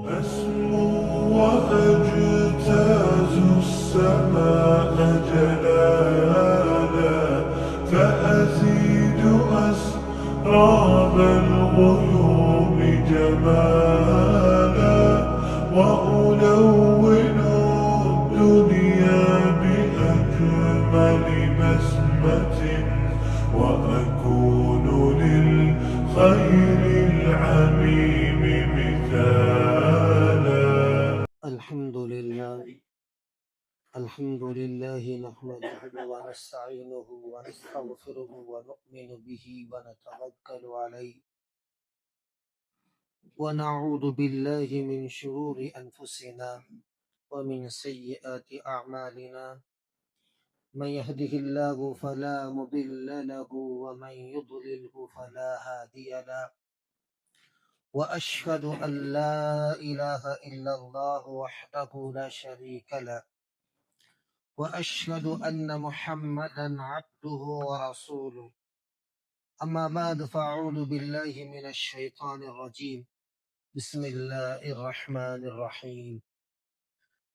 أسمو وأجتاز السماء جلالا، فأزيد أسراب الغيوم جمالا، وألون الدنيا بأجمل بسمة، وأكون للخير العميم مثالا. الحمد لله نحمده ونستعينه ونستغفره ونؤمن به ونتوكل عليه ونعوذ بالله من شرور أنفسنا ومن سيئات أعمالنا. من يهده الله فلا مضل له ومن يضلله فلا هادي له. وأشهد أن لا إله إلا الله وحده لا شريك له، وأشهد أن محمدا عبده ورسوله. أما بعد فأعوذ بالله من الشيطان الرجيم. بسم الله الرحمن الرحيم.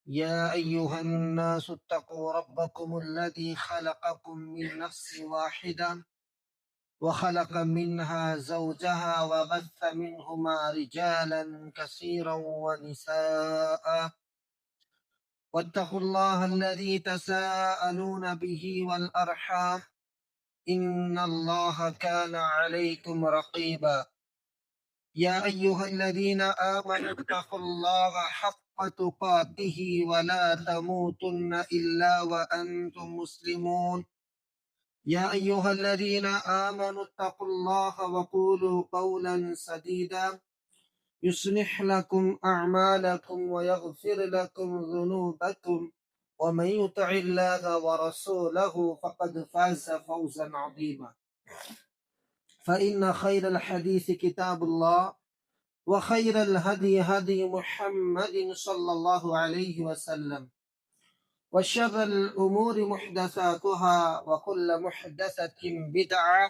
يا أيها الناس اتقوا ربكم الذي خلقكم من نفس واحدة وخلق منها زوجها وبث منهما رجالا كثيرا ونساء، واتقوا الله الذي تساءلون به والأرحام، إن الله كان عليكم رقيبا. يا أيها الذين آمنوا اتقوا الله حق تقاته ولا تموتن إلا وأنتم مسلمون. يا أيها الذين آمنوا اتقوا الله وقولوا قولا سديدا يصلح لكم أعمالكم ويغفر لكم ذنوبكم، ومن يطع الله ورسوله فقد فاز فوزا عظيما. فإن خير الحديث كتاب الله، وخير الهدي هدي محمد صلى الله عليه وسلم، وشر الأمور محدثاتها، وكل محدثة بدعة،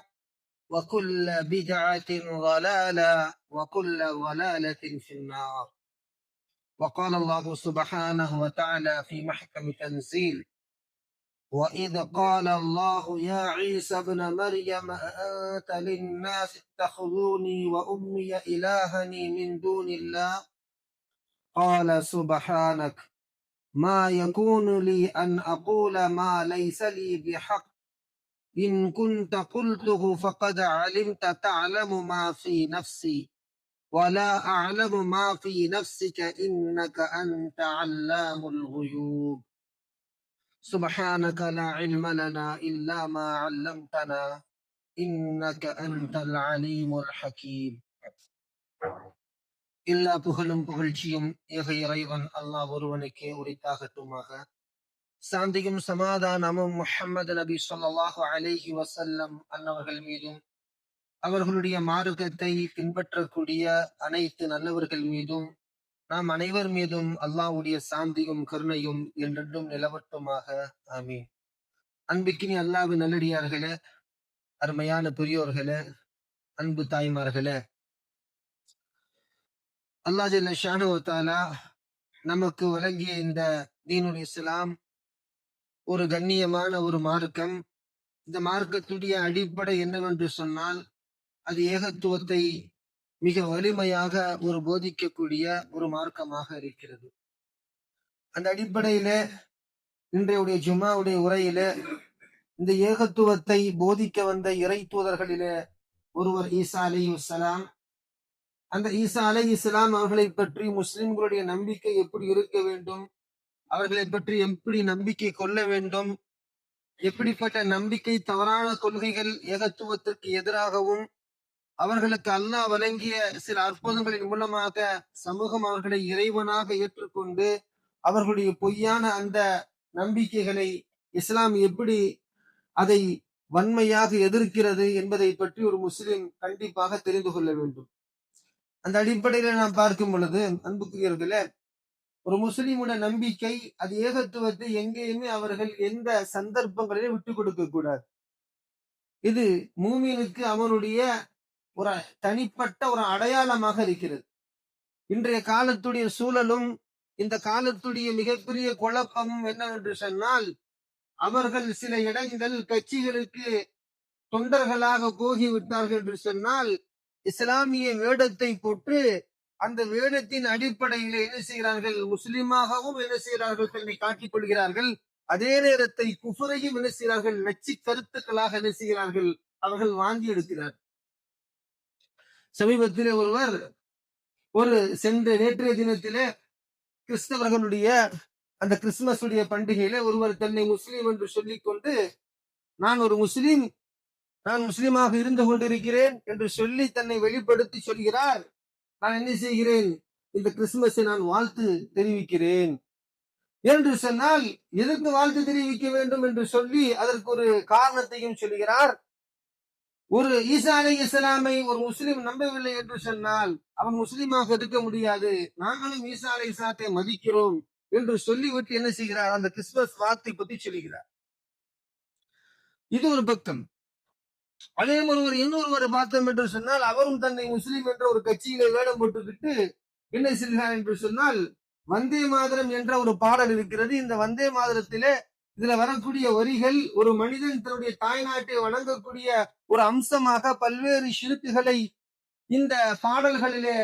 وكل بدعة ضلالة، وكل ضلالة في النار. وقال الله سبحانه وتعالى في محكم تنزيل: وإذ قال الله يا عيسى ابن مريم أأنت للناس اتخذوني وأمي إلهني من دون الله، قال سبحانك ما يكون لي أن أقول ما ليس لي بحق، إن كنت قلته فقد علمت تعلم ما في نفسي ولا أعلم ما في نفسك إنك أنت علام الغيوب. سبحانك لا علم لنا إلا ما علمتنا إنك أنت العليم الحكيم. எல்லா புகழும் புகழ்ச்சியும் ஏக இறைவன் அல்லாஹ் ஒருவனுக்கே உரித்தாகட்டுமாக. சாந்தியும் சமாதானமும் முஹம்மது நபி ஸல்லல்லாஹு அலைஹி வஸல்லம் அன்னவர்கள் மீதும், அவர்களுடைய மார்க்கத்தை பின்பற்றக்கூடிய அனைத்து நல்லவர்கள் மீதும், நாம் அனைவர் மீதும் அல்லாஹ்வுடைய சாந்தியும் கருணையும் என்றென்றும் நிலவட்டுமாக. ஆமீன். அன்பிக்கினி அல்லாஹ்வின் நல்லடியார்களே, அருமையான பெரியோர்களே, அன்பு தாய்மார்களே, அல்லாஹ் ஜல்ல ஷானு வ தஆலா நமக்கு வழங்கிய இந்த தீனுல் இஸ்லாம் ஒரு கண்ணியமான ஒரு மார்க்கம். இந்த மார்க்கத்துடைய அடிப்படை என்னவென்று சொன்னால், அது ஏகத்துவத்தை மிக வலிமையாக ஒரு போதிக்கக்கூடிய ஒரு மார்க்கமாக இருக்கிறது. அந்த அடிப்படையில இன்றைய ஜும்மாவுடைய உரையில இந்த ஏகத்துவத்தை போதிக்க வந்த இறை தூதர்களிலே ஒருவர் ஈசா அலைஹிஸ்ஸலாம். அந்த ஈசா அலைஹிஸ்ஸலாம் அவர்களை பற்றி முஸ்லிம்களுடைய நம்பிக்கை எப்படி இருக்க வேண்டும், அவர்களை பற்றி எப்படி நம்பிக்கை கொள்ள வேண்டும், எப்படிப்பட்ட நம்பிக்கை தவறான கொள்கைகள் ஏகத்துவத்திற்கு எதிராகவும், அவர்களுக்கு அல்லாஹ் வழங்கிய சில அற்புதங்களின் மூலமாக சமூகம் அவர்களை இறைவனாக ஏற்றுக்கொண்டு அவர்களுடைய பொய்யான அந்த நம்பிக்கைகளை இஸ்லாம் எப்படி அதை வன்மையாக எதிர்க்கிறது என்பதை பற்றி ஒரு முஸ்லிம் கண்டிப்பாக தெரிந்து கொள்ள வேண்டும். அந்த அடிப்படையில நாம் பார்க்கும் பொழுது, அன்புக்குரியவர்களே, ஒரு முஸ்லிமுடைய நம்பிக்கை அது ஏகத்துவத்தை எங்கேயுமே அவர்கள் எந்த சந்தர்ப்பங்களிலும் விட்டு கொடுக்க கூடாது. இது மூமினுக்கு அவனுடைய ஒரு தனிப்பட்ட ஒரு அடையாளமாக இருக்கிறது. இன்றைய காலத்துடைய சூழலும் இந்த காலத்துடைய மிகப்பெரிய குழப்பமும் என்னவென்று சொன்னால், அவர்கள் சில இடங்கள் கட்சிகளுக்கு தொண்டர்களாக போகிவிட்டார்கள் என்று சொன்னால், இஸ்லாமிய வேடத்தை போட்டு அந்த வேடத்தின் அடிப்படையில் என்ன செய்கிறார்கள், முஸ்லிமாகவும் என்ன செய்கிறார்கள், தன்னை காட்டிக் கொள்கிறார்கள். அதே நேரத்தை குஃபரையும் என்ன செய்கிறார்கள், நச்சு கருத்துக்களாக என்ன செய்கிறார்கள், அவர்கள் வாங்கி எடுக்கிறார். சமீபத்திலே நேற்றைய தினத்திலே கிறிஸ்தவர்களுடைய அந்த கிறிஸ்துமஸ் உடைய பண்டிகையில ஒருவர் தன்னை முஸ்லீம் என்று சொல்லிக் கொண்டு, நான் ஒரு முஸ்லீம், நான் முஸ்லீமாக இருந்து கொண்டிருக்கிறேன் என்று சொல்லி தன்னை வெளிப்படுத்தி சொல்கிறார். நான் என்ன செய்கிறேன், இந்த கிறிஸ்துமஸை நான் வாழ்த்து தெரிவிக்கிறேன் என்று சொன்னால், எதற்கு வாழ்த்து தெரிவிக்க வேண்டும் என்று சொல்லி அதற்கு ஒரு காரணத்தையும் சொல்கிறார். ஒரு ஈசா அலைஹிஸ்ஸலாமை ஒரு முஸ்லிம் நம்பவில்லை என்று சொன்னால் அவன் முஸ்லிமாக இருக்க முடியாது, நாங்களும் ஈசா அலைஹிஸ்ஸலாத்தை மதிக்கிறோம் என்று சொல்லிவிட்டு என்ன செய்கிறார், அந்த கிறிஸ்துமஸ் வார்த்தை பற்றி சொல்கிறார். இது ஒரு பக்கம். அதே மாதிரி இன்னொருவரை பார்த்தோம் என்று சொன்னால், அவரும் தன்னை முஸ்லிம் என்ற ஒரு கட்சியில வேடம் போட்டுக்கிட்டு என்ன செய்கிறார் என்று சொன்னால், வந்தே மாதரம் என்ற ஒரு பாடல் இருக்கிறது. இந்த வந்தே மாதரத்திலே இதுல வரக்கூடிய வரிகள் ஒரு மனிதன் தன்னுடைய தாய்நாட்டை வணங்கக்கூடிய ஒரு அம்சமாக பல்வேறு ஷிர்க்குகளை இந்த பாடல்களிலே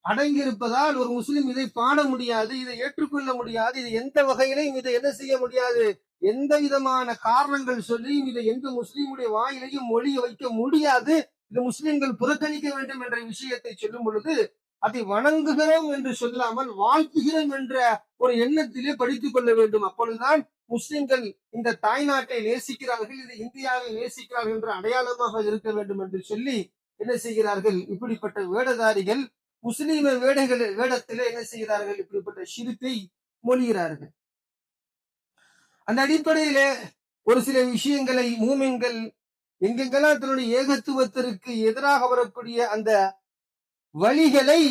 அடங்கியிருப்பதால் ஒரு முஸ்லிம் இதை பாட முடியாது, இதை ஏற்றுக்கொள்ள முடியாது, இது எந்த வகையிலையும் இதை என்ன செய்ய முடியாது, எந்த விதமான காரணங்கள் சொல்லியும் இதை எந்த முஸ்லீமுடைய வாயிலையும் மொழிய வைக்க முடியாது, இது முஸ்லிம்கள் புறக்கணிக்க வேண்டும் என்ற விஷயத்தை சொல்லும் பொழுது, அதை வணங்குகிறோம் என்று சொல்லாமல் வாழ்த்துகிறோம் என்ற ஒரு எண்ணத்திலே படித்துக் கொள்ள வேண்டும். அப்பொழுதுதான் முஸ்லிம்கள் இந்த தாய்நாட்டை நேசிக்கிறார்கள், இது இந்தியாவை நேசிக்கிறார்கள் என்ற அடையாளமாக இருக்க வேண்டும் என்று சொல்லி என்ன செய்கிறார்கள், இப்படிப்பட்ட வேடதாரிகள் முஸ்லீம வேடத்திலே என்ன செய்கிறார்கள், இப்படிப்பட்ட ஷிர்க்கை மொழிகிறார்கள். அந்த அடிப்படையில ஒரு சில விஷயங்களை மூமின்கள் எங்கெங்கெல்லாம் தன்னுடைய ஏகத்துவத்திற்கு எதிராக வரக்கூடிய அந்த வழிகளை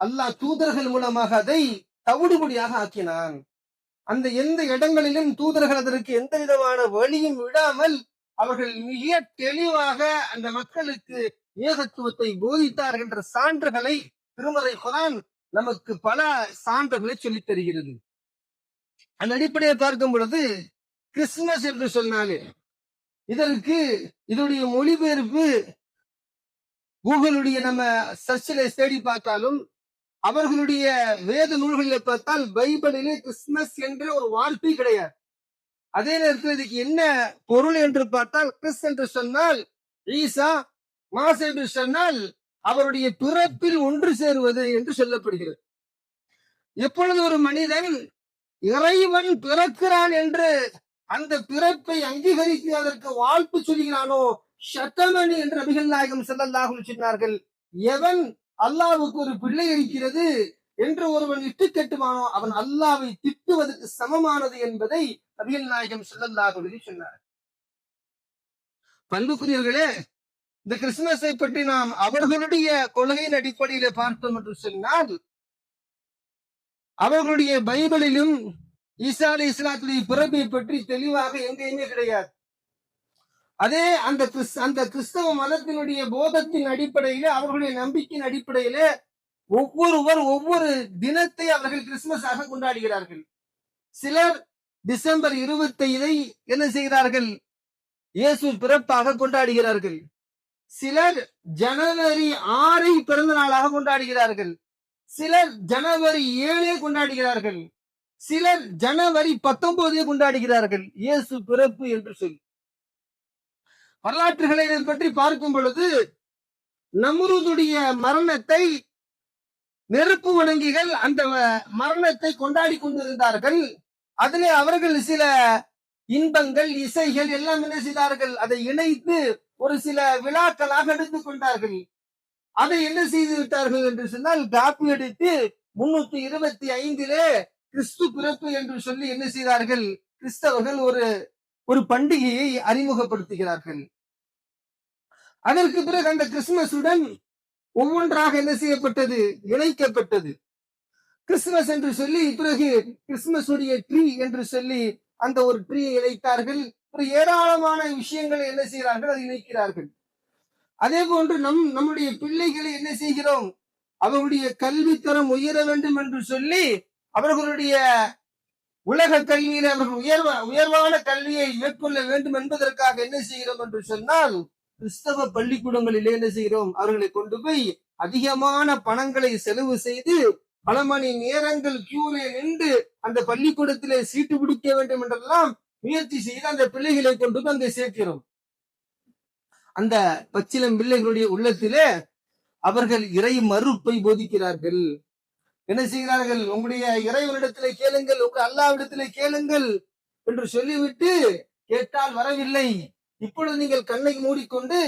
அல்லாஹ் தூதர்கள் மூலமாக அதை தவிடுபடியாக ஆக்கினான். அந்த எந்த இடங்களிலும் தூதர்கள் அதற்கு எந்த விதமான வழியும் விடாமல் அவர்கள் மிக தெளிவாக அந்த மக்களுக்கு ஏகத்துவத்தை போதித்தார்கள் என்ற சான்றுகளை திருமறை குர்ஆன் நமக்கு பல சான்றுகளை சொல்லித் தருகிறது. அந்த அடிப்படையை பார்க்கும் பொழுது கிறிஸ்துமஸ் என்று சொன்னாலே இதனுடைய மொழிபெயர்ப்பு கூகுளுடைய நம்ம சர்ச்சில தேடி பார்த்தாலும் அவர்களுடைய வேத நூல்களில் பார்த்தால் பைபிளிலே கிறிஸ்துமஸ் என்ற ஒரு வார்த்தை கிடையாது. அதே நேரத்தில் இதுக்கு என்ன பொருள் என்று பார்த்தால், கிறிஸ் என்று சொன்னால் ஈசா, மாஸ் என்று சொன்னால் அவருடைய பிறப்பில் ஒன்று சேருவது என்று சொல்லப்படுகிறது. எப்பொழுது ஒரு மனிதன் இறைவன் பிறக்கிறான் என்று அந்த பிறப்பை அங்கீகரித்து அதற்கு வாழ்த்து சொல்கிறானோ, ஷத்தமணி என்று நபிகள் நாயகம் ஸல்லல்லாஹு அலைஹி வஸல்லம் சொன்னார்கள். எவன் அல்லாஹ்வுக்கு ஒரு பிள்ளை இருக்கிறது என்று ஒருவன் இட்டு கட்டுவானோ அவன் அல்லாஹ்வை திட்டுவதற்கு சமமானது என்பதை நபிகள் நாயகம் ஸல்லல்லாஹு அலைஹி வஸல்லம் சொன்னார். பண்புக்குரியவர்களே, இந்த கிறிஸ்துமஸை பற்றி நாம் அவர்களுடைய கொள்கையின் அடிப்படையில பார்த்தோம் என்று சொன்னால், அவர்களுடைய பைபிளிலும் ஈசா அலைஹிஸ்ஸலாத்துடைய பிறப்பை பற்றி தெளிவாக எங்கேயுமே கிடையாது. அதே அந்த கிறிஸ்தவ மதத்தினுடைய போதத்தின் அடிப்படையில, அவர்களுடைய நம்பிக்கையின் அடிப்படையில ஒவ்வொருவர் ஒவ்வொரு தினத்தை அவர்கள் கிறிஸ்துமஸாக கொண்டாடுகிறார்கள். சிலர் டிசம்பர் 25 என்ன செய்கிறார்கள், இயேசு பிறப்பாக கொண்டாடுகிறார்கள். சிலர் ஜனவரி 6 பிறந்த நாளாக கொண்டாடுகிறார்கள். சிலர் ஜனவரி 7 கொண்டாடுகிறார்கள். சிலர் ஜனவரி 19 கொண்டாடுகிறார்கள், இயேசு பிறப்பு என்று சொல்லி. வரலாற்றுகளை பற்றி பார்க்கும் பொழுது நம்ரூதுடைய மரணத்தை நெருப்பு வணங்கிகள் அந்த மரணத்தை கொண்டாடி கொண்டிருந்தார்கள். அதிலே அவர்கள் சில இன்பங்கள், இசைகள் எல்லாம் என்ன செய்தார்கள், அதை இணைத்து ஒரு சில விழாக்களாக எடுத்துக் கொண்டார்கள். அதை என்ன செய்து விட்டார்கள் என்று சொன்னால், காப்பி அடித்து 325 கிறிஸ்து பிறப்பு என்று சொல்லி என்ன செய்தார்கள், கிறிஸ்தவர்கள் ஒரு பண்டிகையை அறிமுகப்படுத்துகிறார்கள். அதற்கு பிறகு அந்த கிறிஸ்துமஸுடன் ஒவ்வொன்றாக என்ன செய்யப்பட்டது, இணைக்கப்பட்டது. கிறிஸ்துமஸ் என்று சொல்லி பிறகு கிறிஸ்துமஸ் உடைய ட்ரீ என்று சொல்லி அந்த ஒரு ட்ரீயை இணைத்தார்கள். ஒரு ஏராளமான விஷயங்களை என்ன செய்கிறார்கள், அதை இணைக்கிறார்கள். அதே போன்று நம்முடைய பிள்ளைகளை என்ன செய்கிறோம், அவர்களுடைய கல்வித்தரம் உயர வேண்டும் என்று சொல்லி அவர்களுடைய உலக கல்வியில அவர்கள் உயர்வான கல்வியை மேற்கொள்ள வேண்டும் என்பதற்காக என்ன செய்கிறோம் என்று சொன்னால், கிறிஸ்தவ பள்ளிக்கூடங்களிலே என்ன செய்கிறோம், அவர்களை கொண்டு போய் அதிகமான பணங்களை செலவு செய்து பல மணி நேரங்கள் கியூலே நின்று அந்த பள்ளிக்கூடத்திலே சீட்டு பிடிக்க வேண்டும் என்றெல்லாம் முயற்சி செய்து அந்த பிள்ளைகளை கொண்டு போய் அங்கே சேர்க்கிறோம். அந்த பச்சிலம் பிள்ளைகளுடைய உள்ளத்திலே அவர்கள் இறை மறுப்பை போதிக்கிறார்கள். என்ன செய்கிறார்கள், உங்களுடைய இறைவனிடத்திலே கேளுங்கள், உங்க அல்லாவிடத்திலே கேளுங்கள் என்று சொல்லிவிட்டு, கேட்டால் வரவில்லை, இப்பொழுது நீங்கள் கண்ணை மூடிக்கொண்டு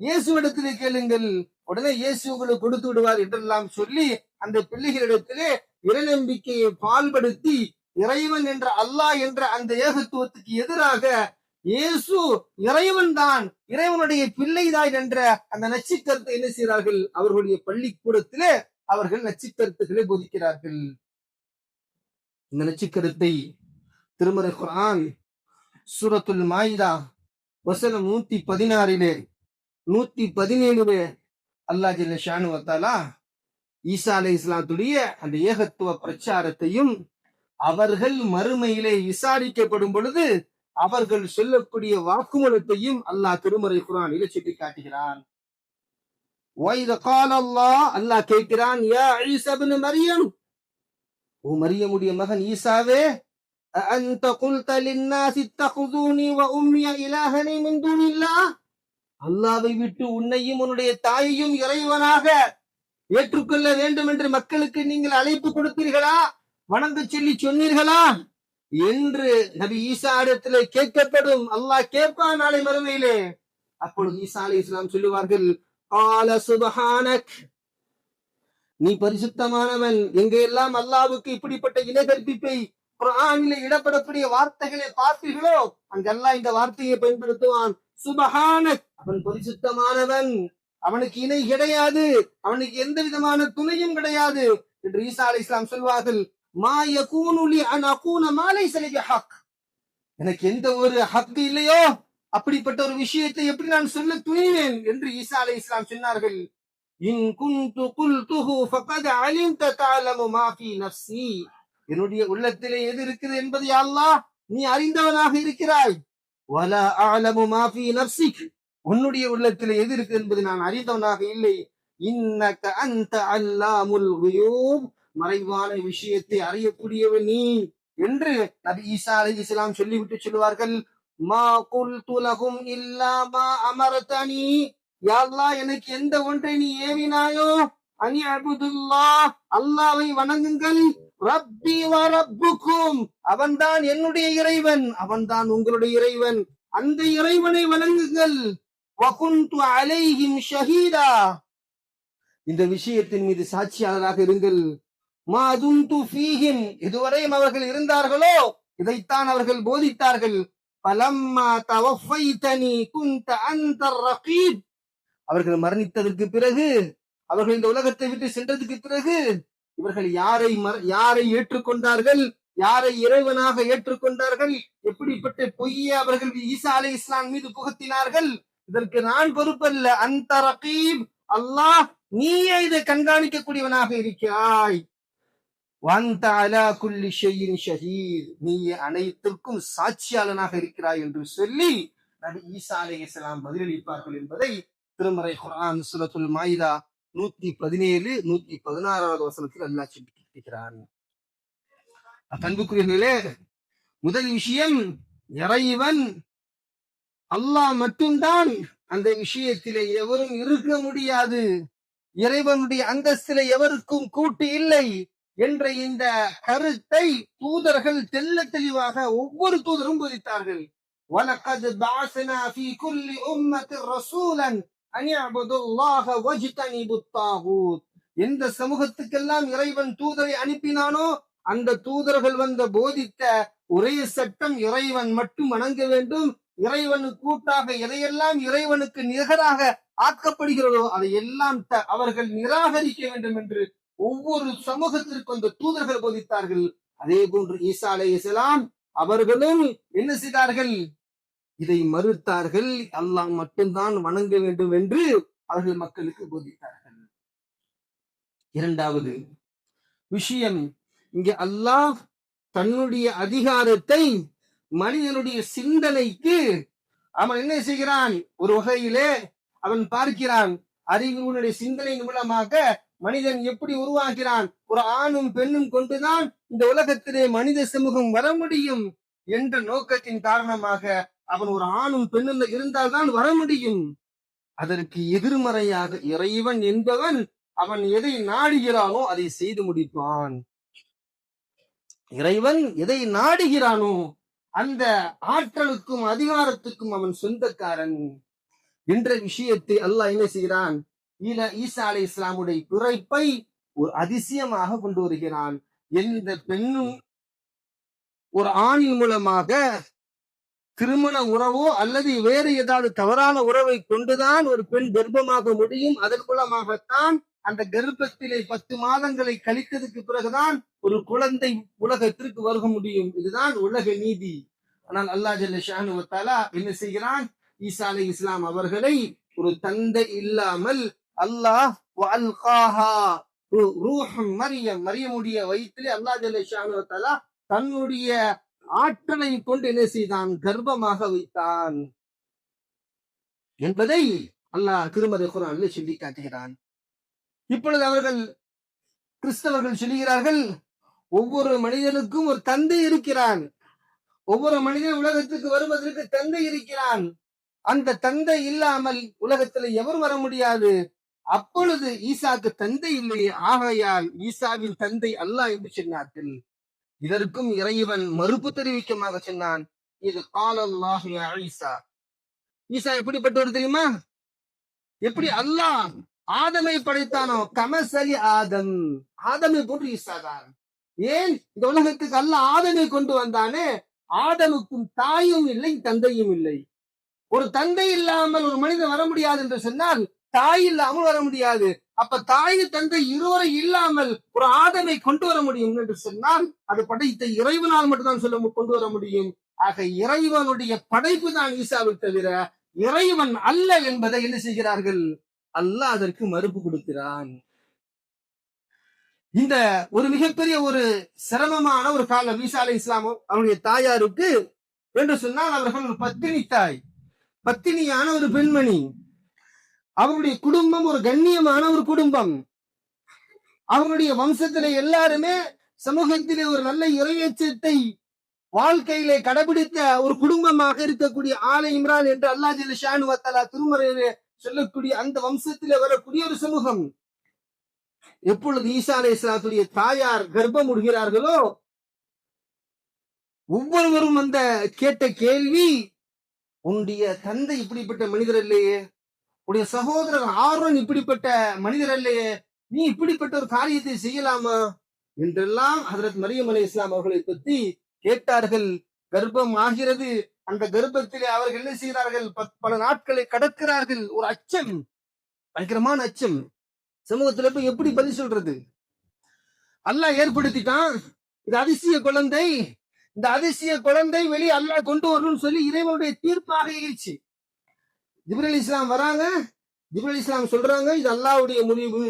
இயேசுவிடத்திலே கேளுங்கள், உடனே இயேசு உங்களுக்கு கொடுத்து விடுவார் என்றெல்லாம் சொல்லி அந்த பிள்ளைகளிடத்திலே இறைநம்பிக்கையை பால்படுத்தி இறைவன் என்ற அல்லாஹ் என்ற அந்த ஏகத்துவத்துக்கு எதிராக இயேசு இறைவன் தான், இறைவனுடைய பிள்ளைதான் என்ற அந்த நச்சுக்கருத்தை என்ன செய்கிறார்கள், அவர்களுடைய பள்ளிக்கூடத்திலே அவர்கள் நச்சுக்கருத்துக்களை போதிக்கிறார்கள். இந்த நச்சுக்கருத்தை திருமறை குர்ஆன் சூரத்துல் மாயிதா வசனம் 116 117 அல்லாஹ் ஜல்ல ஷானு வ தஆலா ஈசா அலைஹிஸ்ஸலாத்துடைய அந்த ஏகத்துவ பிரச்சாரத்தையும் அவர்கள் மறுமையிலே விசாரிக்கப்படும் பொழுது அவர்கள் சொல்லக்கூடிய வாக்குமூலத்தையும் அல்லாஹ் திருமறை குர்ஆனிலே சுட்டி காட்டுகிறான். وَإِذْ قَالَ اللَّهُ அல்லாஹ் கேட்கிறான், யா ஈசா இப்னு மரியம், ஓ மரியமுடைய மகன் ஈசாவே, أأنت قلت للناس اتخذوني وأمي إلهين من دون الله, அல்லாஹ்வை விட்டு உன்னையும் உன்னுடைய தாயையும் இறைவனாக ஏற்றுக்கொள்ள வேண்டும் என்று மக்களுக்கு நீங்கள் அழைப்பு கொடுத்தீர்களா, வணங்க சொல்லி சொன்னீர்களா என்று நபி ஈசா இடத்திலே கேட்கப்படும். அல்லாஹ் கேட்பான் நாளை மறுமையிலே. அப்பொழுது ஈசா அலைஹிஸ்ஸலாம் சொல்லுவார்கள், قال سبحانك, நீ பரிசுத்தமானவன். எங்கெல்லாம் அல்லாஹ்வுக்கு இப்படிப்பட்ட இணை கற்பிப்பை குர்ஆனிலே இடப்படக்கூடிய வார்த்தைகளை பார்த்தீர்களோ அங்கெல்லாம் இந்த வார்த்தையை பயன்படுத்துவான். சுபஹானக், அவன் பரிசுத்தமானவன், அவனுக்கு இணை கிடையாது, அவனுக்கு எந்த விதமான துணையும் கிடையாது என்று ஈசா அலைஹிஸ்ஸலாம் சொல்வார்கள். மா யகூனு லி அன் அகூன மா லைஸ லி பிஹக், எனக்கு எந்த ஒரு ஹக் இல்லையோ அப்படிப்பட்ட ஒரு விஷயத்தை எப்படி நான் சொல்ல துணிவேன் என்று ஈசா அலைஹிஸ்ஸலாம் சொன்னார்கள். இன் குன்து குல்துஹு ஃபகத் அலிம்த தஅலமு மா ஃபீ நஃப்ஸி, என்னுடைய உள்ளத்திலே எது இருக்குது என்பதை யா அல்லாஹ் நீ அறிந்தவனாக இருக்கிறாய். வலா அஅலமு மா ஃபீ நஃப்ஸிக், உன்னுடைய உள்ளத்திலே எது இருக்குது என்பதை நான் அறிந்தவனாக இல்லை. இன்னக அன்த அல்லாமுல் குயூப், மறைவான விஷயத்தை அறியக்கூடியவன் நீ என்று நபி ஈசா அலைஹிஸ்ஸலாம் சொல்லிவிட்டு சொல்லுவார்கள். மா குல்து லஹும் இல்லா மா அமரதனி, யா அல்லாஹ் எனக்கு எந்த ஒன்றை நீ ஏவினாயோ, அனி அபுதுல்லாஹ், அல்லாஹ்வை வணங்குங்கள், ரப்பி வ ரப்புக்கும், அவன்தான் என்னுடைய இறைவன், அவன்தான் உங்களுடைய இறைவன், அந்த இறைவனை வணங்குங்கள். வ குன்து அலைஹிம் ஷஹீதா, இந்த விஷயத்தின் மீது சாட்சியாளராக இருங்கள். மா துன்து ஃபீஹிம், இதுவரையும் அவர்கள் இருந்தார்களோ இதைத்தான் அவர்கள் போதித்தார்கள். பலம்மா தவஃபைதனி குன்த அன்தர் ரகீப், அவர்கள் மரணித்ததற்கு பிறகு, அவர்கள் இந்த உலகத்தை விட்டு சென்றதுக்கு பிறகு இவர்கள் யாரை ஏற்றுக்கொண்டார்கள், யாரை இறைவனாக ஏற்றுக்கொண்டார்கள், எப்படிப்பட்ட பொய்யை அவர்கள் ஈசா அலைஹிஸ்ஸலாம் மீது புகத்தினார்கள், இதற்கு நான் பொறுப்பல்ல. அந்த ரகீப், அல்லாஹ் நீயே இதை கண்காணிக்கக்கூடியவனாக இருக்கிறாய். வந்த அலா குல்லி ஷைஇன் ஷஹீத், நீ அனைத்திற்கும் சாட்சியாளனாக இருக்கிறாய் என்று சொல்லி நபி ஈசா அலைஹிஸ்ஸலாம் பதிலளிப்பார்கள் என்பதை திருமறை குர்ஆன் சூரத்துல் மாயிதா 117 116 வசனத்தில் அல்லாஹ் சொல்லியிருக்கிறான். அன்புக்குரியவர்களே, முதல் விஷயம், இறைவன் அல்லாஹ் மட்டும்தான், அந்த விஷயத்திலே எவரும் இருக்க முடியாது, இறைவனுடைய அந்தஸ்திலே எவருக்கும் கூட்டு இல்லை என்ற இந்த கருத்தை தூதர்கள் தெல்ல தெளிவாக ஒவ்வொரு தூதரும் போதித்தார்கள். வலகத் பஅஸ்னா ஃபீ குல்லி உம்மத்தின் ரசூலன் அன் இஅ்புதுல்லாஹ வஜ்தனிபுத் தாகூத், எந்த சமூகத்துக்கெல்லாம் இறைவன் தூதரை அனுப்பினானோ அந்த தூதர்கள் வந்த போதித்த ஒரே சட்டம், இறைவன் மட்டும் வணங்க வேண்டும், இறைவனுக்கு கூட்டாக எதையெல்லாம் இறைவனுக்கு நிகராக ஆக்கப்படுகிறதோ அதையெல்லாம் அவர்கள் நிராகரிக்க வேண்டும் என்று ஒவ்வொரு சமூகத்திற்கு அந்த தூதர்கள் போதித்தார்கள். அதே போன்று ஈசா அலைஹிஸ்ஸலாம் அவர்களும் என்ன செய்தார்கள், இதை மறுத்தார்கள். அல்லாஹ் மட்டும்தான் வணங்க வேண்டும் என்று அவர்கள் மக்களுக்கு போதித்தார்கள். இரண்டாவது விஷயம், இங்கே அல்லாஹ் தன்னுடைய அதிகாரத்தை மனிதனுடைய சிந்தனைக்கு அவன் என்ன செய்கிறான், ஒரு வகையிலே அவன் பார்க்கிறான். அறிவினுடைய சிந்தனை மூலமாக மனிதன் எப்படி உருவாகிறான், ஒரு ஆணும் பெண்ணும் கொண்டுதான் இந்த உலகத்திலே மனித சமூகம் வர முடியும் என்ற நோக்கத்தின் காரணமாக அவன் ஒரு ஆணும் பெண்ணும் இருந்தால்தான் வர முடியும். அதற்கு எதிர்மறையாக இறைவன் என்பவன் அவன் எதை நாடுகிறானோ அதை செய்து முடிப்பான். இறைவன் எதை நாடுகிறானோ அந்த ஆற்றலுக்கும் அதிகாரத்துக்கும் அவன் சொந்தக்காரன் என்ற விஷயத்தை அல்லாஹ் என்ன செய்கிறான், ஈசா அலை இஸ்லாமுடைய பிறப்பை ஒரு அதிசயமாக கொண்டு வருகிறான். எந்த பெண்ணும் ஒரு ஆணின் மூலமாக திருமண உறவோ அல்லது வேறு ஏதாவது தவறான உறவை கொண்டுதான் ஒரு பெண் கர்ப்பமாக முடியும். அதன் மூலமாகத்தான் அந்த கர்ப்பத்திலே 10 மாதங்களை கழித்ததுக்கு பிறகுதான் ஒரு குழந்தை உலகத்திற்கு வருக முடியும். இதுதான் உலக நீதி. ஆனால் அல்லாஹ் ஜல்ல ஷானு வ தஆலா என்ன செய்கிறான், ஈசா அலை இஸ்லாம் அவர்களை ஒரு தந்தை இல்லாமல் அல்லாஹ் வஅல்காஹா ரூஹ் மரியமுடைய வயிற்றிலே அல்லாஹ் ஜல்ல ஷானு வ தஆலா தன்னுடைய ஆற்றலை கொண்டு என்ன செய்தான், கர்ப்பமாக வைத்தான் என்பதை அல்லாஹ் திருமறை குர்ஆனில் சொல்லி காட்டுகிறான். இப்பொழுது அவர்கள் கிறிஸ்தவர்கள் சொல்லுகிறார்கள், ஒவ்வொரு மனிதனுக்கும் ஒரு தந்தை இருக்கிறான், ஒவ்வொரு மனிதன் உலகத்துக்கு வருவதற்கு தந்தை இருக்கிறான், அந்த தந்தை இல்லாமல் உலகத்தில் எவர் வர முடியாது. அப்பொழுது ஈசாக்கு தந்தை இல்லையே, ஆகையால் ஈசாவின் தந்தை அல்லாஹ் என்று சொன்னார்கள். இதற்கும் இறைவன் மறுப்பு தெரிவிக்கமாக சொன்னான், இது காலல்லாஹ் யா ஈசா. ஈசா எப்படிப்பட்டவர் தெரியுமா, எப்படி அல்லாஹ் ஆதமை படைத்தானோ கமசலி ஆதம், ஆதமை போன்று ஈசா தான். ஏன் இந்த உலகத்துக்கு அல்லாஹ் ஆதமை கொண்டு வந்தானே, ஆதமுக்கும் தாயும் இல்லை தந்தையும் இல்லை. ஒரு தந்தை இல்லாமல் ஒரு மனிதன் வர முடியாது என்று சொன்னால் தாய் இல்லாமல் வர முடியாது. அப்ப தாய் தந்தை இருவரை இல்லாமல் ஒரு ஆதமை கொண்டு வர முடியும் என்று சொன்னால் அது படைத்த இறைவனால் மட்டும்தான் கொண்டு வர முடியும். ஆக இறைவனுடைய படைப்பு தான் ஈசாவை தவிர இறைவன் அல்ல என்பதை என்ன செய்கிறார்கள், அல்லாஹ் அதற்கு மறுப்பு கொடுக்கிறான். இந்த ஒரு மிகப்பெரிய ஒரு சிரமமான ஒரு காலம் ஈசா அலை இஸ்லாம் அவருடைய தாயாருக்கு என்று சொன்னால் அவர்கள் ஒரு பத்தினி தாய், பத்தினியான ஒரு பெண்மணி. அவருடைய குடும்பம் ஒரு கண்ணியமான ஒரு குடும்பம். அவருடைய வம்சத்திலே எல்லாருமே சமூகத்திலே ஒரு நல்ல இறையச்சத்தை வாழ்க்கையிலே கடைபிடித்த ஒரு குடும்பமாக இருக்கக்கூடிய ஆலை இம்ரான் என்று அல்லாஹ் ஜல்ல ஷானு வ தஆலா திருமறையிலே சொல்லக்கூடிய அந்த வம்சத்திலே வரக்கூடிய ஒரு சமூகம். எப்பொழுது ஈசா அலைஹிஸ்ஸலாத்துடைய தாயார் கர்ப்பம் உடுகிறார்களோ ஒவ்வொருவரும் அந்த கேட்ட கேள்வி, உன்னுடைய தந்தை இப்படிப்பட்ட மனிதர் இல்லையே, உடைய சகோதரர் ஆரோன் இப்படிப்பட்ட மனிதர் இல்லையே, நீ இப்படிப்பட்ட ஒரு காரியத்தை செய்யலாமா என்றெல்லாம் ஹஜ்ரத் மரியம் அலைஹிஸ்ஸலாம் அவர்களை பற்றி கேட்டார்கள். கர்ப்பம் ஆகிறது. அந்த கர்ப்பத்திலே அவர்கள் என்ன செய்கிறார்கள், பல நாட்களை கடக்கிறார்கள். ஒரு அச்சம், பயங்கரமான அச்சம். சமூகத்துல போய் எப்படி பதில் சொல்றது? அல்லாஹ் ஏற்படுத்திட்டான், இது அதிசய குழந்தை, இந்த அதிசய குழந்தை வெளியே அல்லாஹ் கொண்டு வரணும்னு சொல்லி இறைவனுடைய தீர்ப்பாக இருந்துச்சு. ஜிப்ரீல் அலைஹிஸ்ஸலாம் வராங்க, ஜிப்ரீல் அலைஹிஸ்ஸலாம் சொல்றாங்க இது அல்லாஹ்வுடைய முடிவு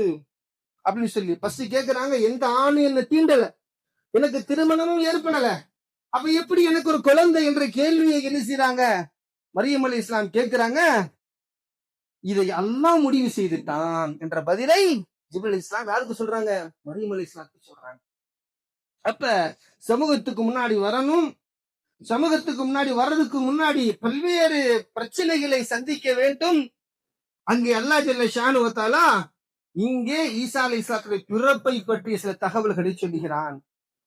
அப்படின்னு சொல்லி. ஃபர்ஸ்ட் கேக்குறாங்க, எந்த ஆணு என்ன தீண்டல, எனக்கு திருமணமும் ஏற்படல, அப்ப எப்படி எனக்கு ஒரு குழந்தை என்ற கேள்வியை என்ன செய்றாங்க, மரியம் அலைஹிஸ்ஸலாம் கேட்கிறாங்க. இதை அல்லாஹ் முடிவு செய்துட்டான் என்ற பதிலை ஜிப்ரீல் அலைஹிஸ்ஸலாம் யாருக்கு சொல்றாங்க, மரியம் அலைஹிஸ்ஸலாத்துக்கு சொல்றாங்க. அப்ப சமூகத்துக்கு முன்னாடி வரணும், சமூகத்துக்கு முன்னாடி வர்றதுக்கு முன்னாடி பல்வேறு பிரச்சனைகளை சந்திக்க வேண்டும். அங்கே அல்லாஹ் ஜல்ல ஷானு வ தஆலா இங்கே ஈசா அலைஹிஸ்ஸலாத்துடைய பிறப்பை பற்றிய சில தகவல்களை சொல்லுகிறான்.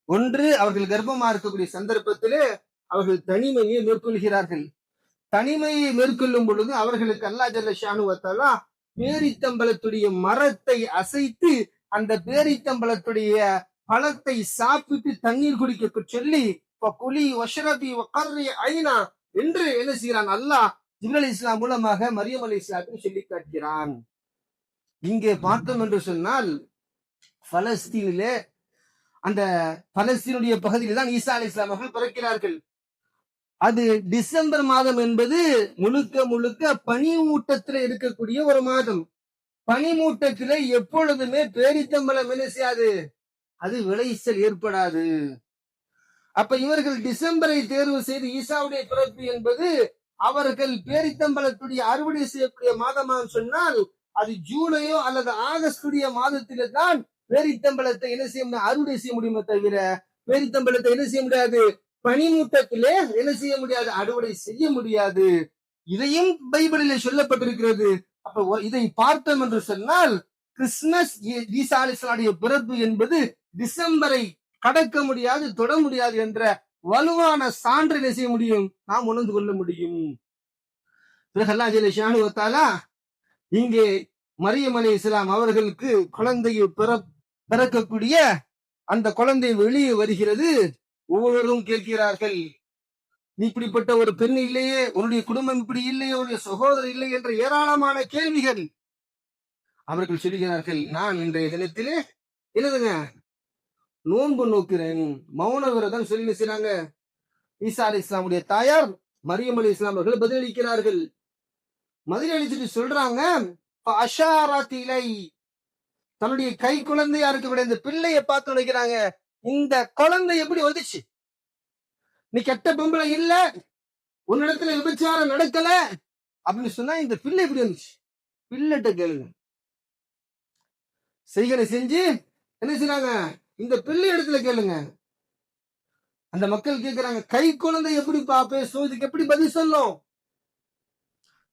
ஒன்று, அவர்கள் கர்ப்பமா இருக்கக்கூடிய சந்தர்ப்பத்திலே அவர்கள் தனிமையை மேற்கொள்கிறார்கள். தனிமையை மேற்கொள்ளும் பொழுது அவர்களுக்கு அல்லாஹ் ஜல்ல ஷானு வ தஆலா பேரித்தம்பலத்துடைய மரத்தை அசைத்து அந்த பேரித்தம்பலத்துடைய பழத்தை சாப்பிட்டு தண்ணீர் குடிக்க சொல்லி குலி வஷ்ரபி வகர்ரி ஐனா என்று என்ன செய்கிறான், அல்லாஹ் ஜிப்ரீல் அலைஹிஸ்ஸலாம் மூலமாக மரியம் அலைஹிஸ்ஸலாத்துக்கு சொல்லி காட்டுகிறான். இங்கே பார்த்தோம் என்று சொன்னால் பலஸ்தீனிலே, அந்த பலஸ்தீனுடைய பகுதியில் தான் ஈசா அலைஹிஸ்ஸலாம் அவர்கள் பிறக்கிறார்கள். அது டிசம்பர் மாதம் என்பது முழுக்க முழுக்க பனி மூட்டத்தில் இருக்கக்கூடிய ஒரு மாதம். பனிமூட்டத்திலே எப்பொழுதுமே பேரித்தம்பளம் என்ன செய்யாது, அது விளைச்சல் ஏற்படாது. அப்ப இவர்கள் டிசம்பரை தேர்வு செய்து ஈசாவுடைய பிறப்பு என்பது அவர்கள் பேரித்தம்பலத்துடைய அறுவடை செய்யக்கூடிய மாதமாக சொன்னால் அது ஜூலையோ அல்லது ஆகஸ்டுடைய மாதத்தில தான் பேரித்தம்பலத்தை என்ன செய்ய முடியும், அறுவடை செய்ய முடியுமே தவிர பேரித்தம்பலத்தை என்ன செய்ய முடியாது, பனிமூட்டத்திலே என்ன செய்ய முடியாது, அறுவடை செய்ய முடியாது. இதையும் பைபிளிலே சொல்லப்பட்டிருக்கிறது. அப்ப இதை பார்த்தோம் என்று சொன்னால் கிறிஸ்துமஸ் ஈசா அலைஹிஸ்ஸலாமுடைய பிறப்பு என்பது டிசம்பரை கடக்க முடியாது, தொட முடியாது என்ற வலுவான சான்று என்ன செய்ய முடியும், நாம் உணர்ந்து கொள்ள முடியும். பிறகு அல்லாஹ் ஜல்ல ஷானஹு வ தஆலா இங்கே மரியம் அலைஹிஸ்ஸலாம் அவர்களுக்கு குழந்தையை பிறக்கக்கூடிய அந்த குழந்தை வெளியே வருகிறது. ஒவ்வொருவரும் கேட்கிறார்கள், நீ இப்படிப்பட்ட ஒரு பெண் இல்லையே, உன்னுடைய குடும்பம் இப்படி இல்லையே, உன்னுடைய சகோதரர் இல்லை என்ற ஏராளமான கேள்விகள். அவர்கள் சொல்கிறார்கள், நான் இன்றைய தினத்திலே என்னதுங்க நோன்பு நோக்கிறேன், மௌன விரதம் சொல்லி செய்றாங்க. ஈசா அலைஹிஸ்ஸலாமுடைய தாயார் மரியம் அலைஹிஸ்ஸலாம் அவர்கள் பதிலளிக்கிறார்கள். பதிலளிச்சுட்டு சொல்றாங்க, அஷாரத் இலை, தன்னுடைய கை குழந்தையா இருக்கக்கூடிய இந்த பிள்ளையை பார்த்து நினைக்கிறாங்க, இந்த குழந்தை எப்படி வந்துச்சு, நீ கெட்ட பொம்பளை இல்ல, உன்னிடத்துல விபச்சாரம் நடக்கல அப்படின்னு சொன்னா இந்த பிள்ளை எப்படி வந்துச்சு, பிள்ளைட்ட கேளுங்க. செய்கனை செஞ்சு என்ன செய்றாங்க, இந்த பிள்ளை இடத்துல கேளுங்க. அந்த மக்கள் கேட்கிறாங்க, கை குழந்தை எப்படி பேசும், இதுக்கு எப்படி பதில் சொல்லும்,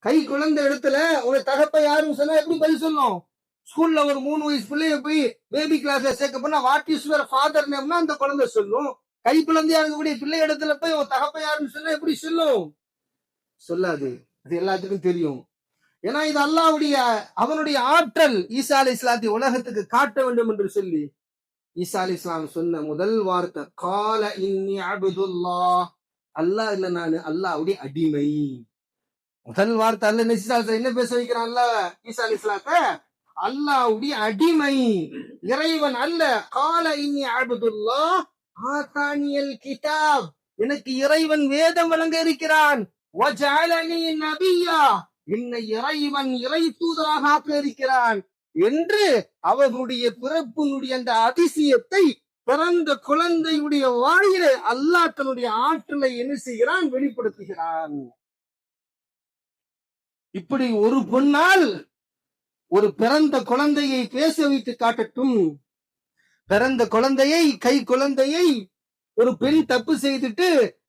கை குழந்தை இடத்துல உங்க தகப்ப யாருன்னு சொன்னா எப்படி பதில் சொல்லும். ஸ்கூல்ல ஒரு 3 வயசு பிள்ளைய போய் பேபி கிளாஸ்ல சேர்க்க போனா வாட் இஸ் யுவர் ஃபாதர் நேம்னா அந்த குழந்தை சொல்லும். கை குழந்தையா இருக்கக்கூடிய பிள்ளை இடத்துல போய் உன் தகப்ப யாருன்னு சொன்னா எப்படி சொல்லும், சொல்லாது. அது எல்லாத்துக்கும் தெரியும். ஏன்னா இது அல்லாஹ்வுடைய அவனுடைய ஆற்றல். ஈசா அலைஹிஸ்ஸலாத்தை உலகத்துக்கு காட்ட வேண்டும் என்று சொல்லி ஈசா அலைஹிஸ்ஸலாம் சொன்ன முதல் வார்த்தை கால இன்னி அப்துல்லாஹ், அல்லாஹ் இல்ல நானு அல்லாஹ்வுடைய அடிமை. முதல் வார்த்தை அல்லாஹ் என்ன பேச வைக்கிறான், அல்லாஹ் ஈசா அலைஹிஸ்ஸலாத்தை அல்லாஹ்வுடைய அடிமை, இறைவன் அல்ல. கால இன்னி அப்துல்லாஹ் ஆதானியல் கிதாப், எனக்கு இறைவன் வேதம் வழங்க இருக்கிறான். வஜஅலனி நபியா, என்னை இறைவன் இறை தூதராக ஆக்க இருக்கிறான் என்று அவர்களுடைய பிறப்பினுடைய அந்த அதிசயத்தை பிறந்த குழந்தையுடைய வாயிலே அல்லாஹ் தன்னுடைய ஆற்றலை என்ன செய்கிறான், வெளிப்படுத்துகிறான். இப்படி ஒரு பொன்னால் ஒரு பிறந்த குழந்தையை பேச வைத்து காட்டட்டும். பிறந்த குழந்தையை, கை குழந்தையை ஒரு பெண் தப்பு செய்துட்டு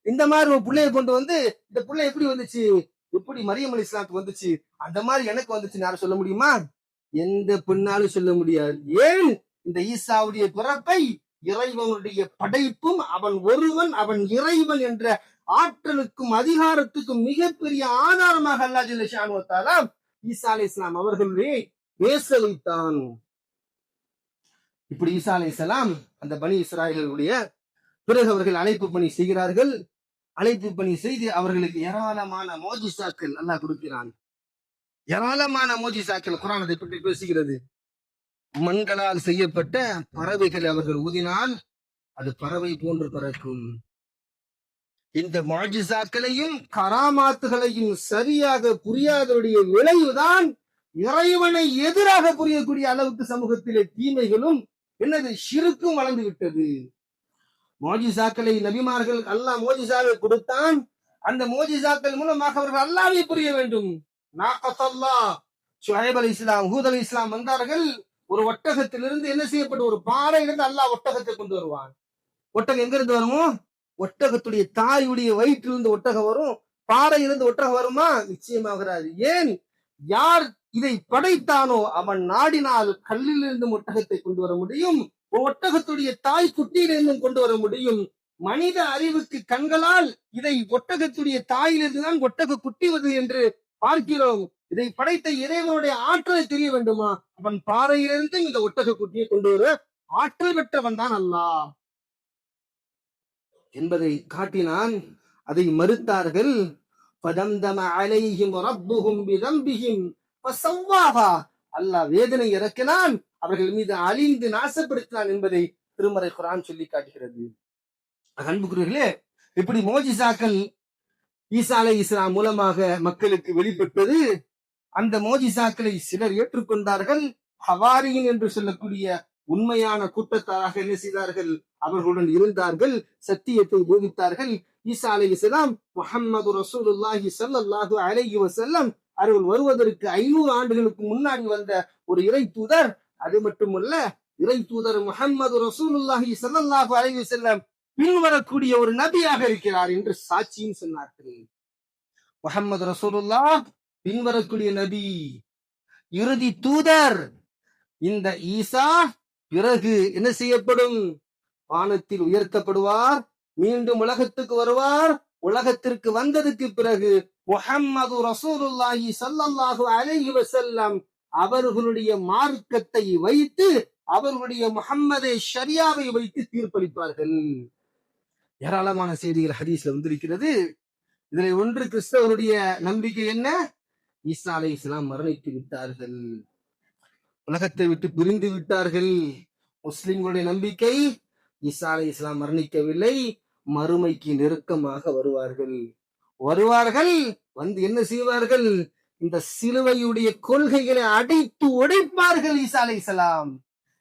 இந்த மாதிரி ஒரு பிள்ளையை கொண்டு வந்து, இந்த பிள்ளை எப்படி வந்துச்சு, எப்படி மரியம் அலைஹிஸ்ஸலாத்துக்கு வந்துச்சு, அந்த மாதிரி எனக்கு வந்துச்சுன்னு யாரும் சொல்ல முடியுமா? எந்த பெண்ணாலும் சொல்ல முடியாது. ஏன், இந்த ஈசாவுடைய பிறப்பை இறைவனுடைய படைப்பும் அவன் ஒருவன், அவன் இறைவன் என்ற ஆற்றலுக்கும் அதிகாரத்துக்கும் மிகப்பெரிய ஆதாரமாக அல்லாஹ் ஜல்ல ஷானஹு வ தஆலா ஈசா அலைஹிஸ்ஸலாம் அவர்களுடைய பேச வைத்தான். இப்படி ஈசா அலைஹிஸ்ஸலாம் அந்த பனி இஸ்ராயேலுடைய பிறகு அவர்கள் அழைப்பு பணி செய்கிறார்கள். அழைப்பு பணி செய்து அவர்களுக்கு ஏராளமான மோஜிசாக்கள் அல்லாஹ் கொடுக்கிறான். ஏராளமான மோஜிசாக்கள் குர்ஆன் அதை பற்றி பேசுகிறது. மண்களால் செய்யப்பட்ட பறவைகள் அவர்கள் ஊதினால் அது பறவை போன்று பறக்கும். இந்த மோஜிசாக்களையும் கராமாத்துகளையும் சரியாக புரியாதவருடைய விளைவுதான் இறைவனை எதிராக புரியக்கூடிய அளவுக்கு சமூகத்திலே தீமைகளும் என்னது ஷிருக்கும் வளர்ந்து விட்டது. மோஜிசாக்களை நபிமார்கள் அல்லாஹ் மோஜிசாக்கள் கொடுத்தான். அந்த மோஜிசாக்கள் மூலமாக அவர்கள் அல்லாஹ்வை புரிய வேண்டும். நாகத்தல்லாஹ், ஷுஐப் அலைஹிஸ்ஸலாம், ஹூத் அலைஹிஸ்ஸலாம் வந்தார்கள். ஒரு ஒட்டகத்திலிருந்து என்ன செய்யப்பட்ட ஒரு பாறையிலிருந்து அல்லாஹ் ஒட்டகத்தை கொண்டு வருவான். ஒட்டகம் எங்க இருந்து வரும்? ஒட்டகத்துடைய தாயுடைய வயிற்றிலிருந்து ஒட்டகம் வரும். பாறையிலிருந்து ஒட்டகம் வருமா? நிச்சயமாக வராது. ஏன்? யார் இதை படைத்தானோ அவன் நாடினால் கல்லிலிருந்து ஒட்டகத்தை கொண்டு வர முடியும், ஒட்டகத்துடைய தாய் குட்டியிலிருந்தும் கொண்டு வர முடியும். மனித அறிவுக்கு கண்களால் இதை ஒட்டகத்துடைய தாயிலிருந்து தான் ஒட்டக குட்டிவது என்று பார்க்கிறோம். இதை படைத்த இறைவனுடைய ஆற்றலை தெரிய வேண்டுமா? அவன் பாறையிலிருந்து இந்த ஒட்டக குட்டியை கொண்டு வர ஆற்றல் பெற்றவன் தான் அல்லாஹ் என்பதை காட்டினான். அதை மறுத்தார்கள். ஃபதம்தம அலைஹிம் ரப்புஹும் பிதம்பிஹிம் ஃபஸவ்வாஹா, அல்லாஹ் வேதனை இறக்கினான், அவர்கள் மீது அழிந்து நாசப்படுத்தினான் என்பதை திருமறை குர்ஆன் சொல்லி காட்டுகிறது. அன்புக்குரியவர்களே, இப்படி மோஜிசாக்கள் ஈசா அலைஹிஸ்ஸலாம் மூலமாக மக்களுக்கு வெளிப்பட்டது. அந்த மோஜிசாக்களை சிலர் ஏற்றுக்கொண்டார்கள். ஹவாரியின் என்று சொல்லக்கூடிய உண்மையான கூட்டத்தாராக என்ன செய்தார்கள்? அவர்களுடன் இருந்தார்கள், சத்தியத்தை போதித்தார்கள். ஈசா அலைஹிஸ்ஸலாம் முஹம்மது ரசூலுல்லாஹி ஸல்லல்லாஹு அலைஹி வஸல்லம் அவர்கள் வருவதற்கு 500 ஆண்டுகளுக்கு முன்னாடி வந்த ஒரு இறை தூதர். அது மட்டுமல்ல, இறை தூதர் முஹம்மது ரசூலுல்லாஹி ஸல்லல்லாஹு அலைஹி வஸல்லம் பின்வரக்கூடிய ஒரு நபியாக இருக்கிறார் என்று சாட்சியும் சொன்னார்கள். முஹம்மது ரசூலுல்லாஹ் பின்வரக்கூடிய நபி, இறுதி தூதர். இந்த ஈசா பிறகு என்ன செய்யப்படும்? வானத்தில் உயர்த்தப்படுவார், மீண்டும் உலகத்துக்கு வருவார். உலகத்திற்கு வந்ததுக்கு பிறகு முஹம்மது ரசூலுல்லாஹி ஸல்லல்லாஹு அலைஹி வஸல்லம் அவர்களுடைய மார்க்கத்தை வைத்து, அவர்களுடைய முஹம்மதை ஷரியாவை வைத்து தீர்ப்பளிப்பார்கள். ஏராளமான செய்திகள் ஹதீஸ்ல வந்திருக்கிறது. இதில் ஒன்று, கிறிஸ்தவருடைய நம்பிக்கை என்ன? ஈசா அலைஹிஸ்ஸலாம் மரணித்து விட்டார்கள், உலகத்தை விட்டு பிரிந்து விட்டார்கள். முஸ்லிம்களுடைய நம்பிக்கை ஈசா அலைஹிஸ்ஸலாம் மரணிக்கவில்லை, மறுமைக்கு நெருக்கமாக வருவார்கள். வந்து என்ன செய்வார்கள்? இந்த சிலுவையுடைய கொள்கைகளை அடித்து உடைப்பார்கள் ஈசா அலைஹிஸ்ஸலாம்.